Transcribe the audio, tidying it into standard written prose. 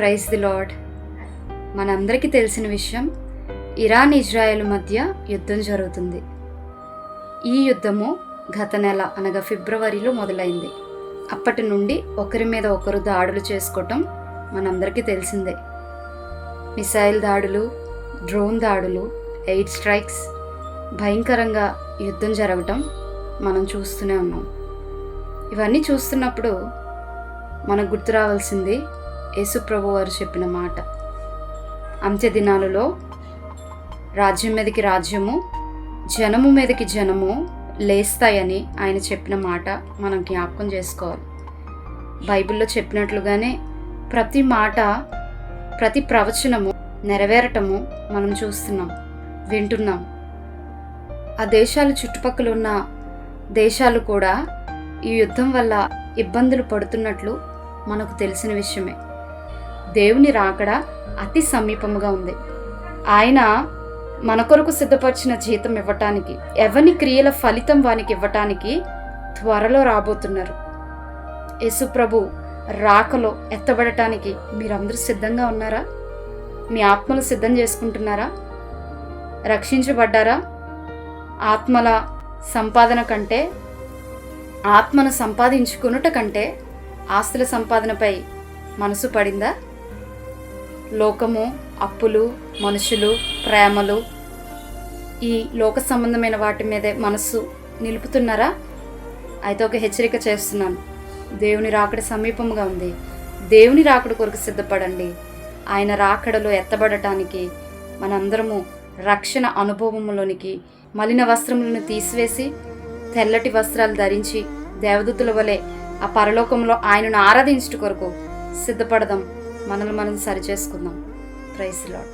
Praise the lord. మనందరికీ తెలిసిన విషయం, ఇరాన్ ఇజ్రాయెల్ మధ్య యుద్ధం జరుగుతుంది. ఈ యుద్ధము గత నెల అనగా ఫిబ్రవరిలో మొదలైంది. అప్పటి నుండి ఒకరి మీద ఒకరు దాడులు చేసుకోవటం మనందరికీ తెలిసిందే. మిసైల్ దాడులు, డ్రోన్ దాడులు, ఎయిర్ స్ట్రైక్స్, భయంకరంగా యుద్ధం జరగటం మనం చూస్తూనే ఉన్నాం. ఇవన్నీ చూస్తున్నప్పుడు మనకు గుర్తు రావాల్సింది యేసు ప్రభు వారు చెప్పిన మాట, అంత్య దినాలలో రాజ్యం మీదకి రాజ్యము, జనము మీదకి జనము లేస్తాయని ఆయన చెప్పిన మాట మనం జ్ఞాపకం చేసుకోవాలి. బైబిల్లో చెప్పినట్లుగానే ప్రతి మాట, ప్రతి ప్రవచనము నెరవేరటము మనం చూస్తున్నాం, వింటున్నాం. ఆ దేశాలు, చుట్టుపక్కల ఉన్న దేశాలు కూడా ఈ యుద్ధం వల్ల ఇబ్బందులు పడుతున్నట్లు మనకు తెలిసిన విషయమే. దేవుని రాకడ అతి సమీపముగా ఉంది. ఆయన మన కొరకు సిద్ధపరిచిన జీతం ఇవ్వటానికి, ఎవని క్రియల ఫలితం వానికి ఇవ్వటానికి త్వరలో రాబోతున్నారు. యేసు ప్రభు రాకలో ఎత్తబడటానికి మీరందరూ సిద్ధంగా ఉన్నారా? మీ ఆత్మలు సిద్ధం చేసుకుంటున్నారా? రక్షించబడ్డారా? ఆత్మల సంపాదన కంటే, ఆత్మను సంపాదించుకునుట కంటే ఆస్తుల సంపాదనపై మనసు పడిందా? లోకము, అప్పులు, మనుషులు, ప్రేమలు, ఈ లోక సంబంధమైన వాటి మీదే మనస్సు నిలుపుతున్నారా? అయితే ఒక హెచ్చరిక చేస్తున్నాను, దేవుని రాకడ సమీపంగా ఉంది. దేవుని రాకడ కొరకు సిద్ధపడండి. ఆయన రాకడలో ఎత్తబడటానికి మనందరము రక్షణ అనుభవములోనికి మలిన వస్త్రములను తీసివేసి తెల్లటి వస్త్రాలు ధరించి దేవదూతుల వలె ఆ పరలోకంలో ఆయనను ఆరాధించుట కొరకు సిద్ధపడదాం. మనల్ని మనం సరిచేసుకుందాం. Praise the lord.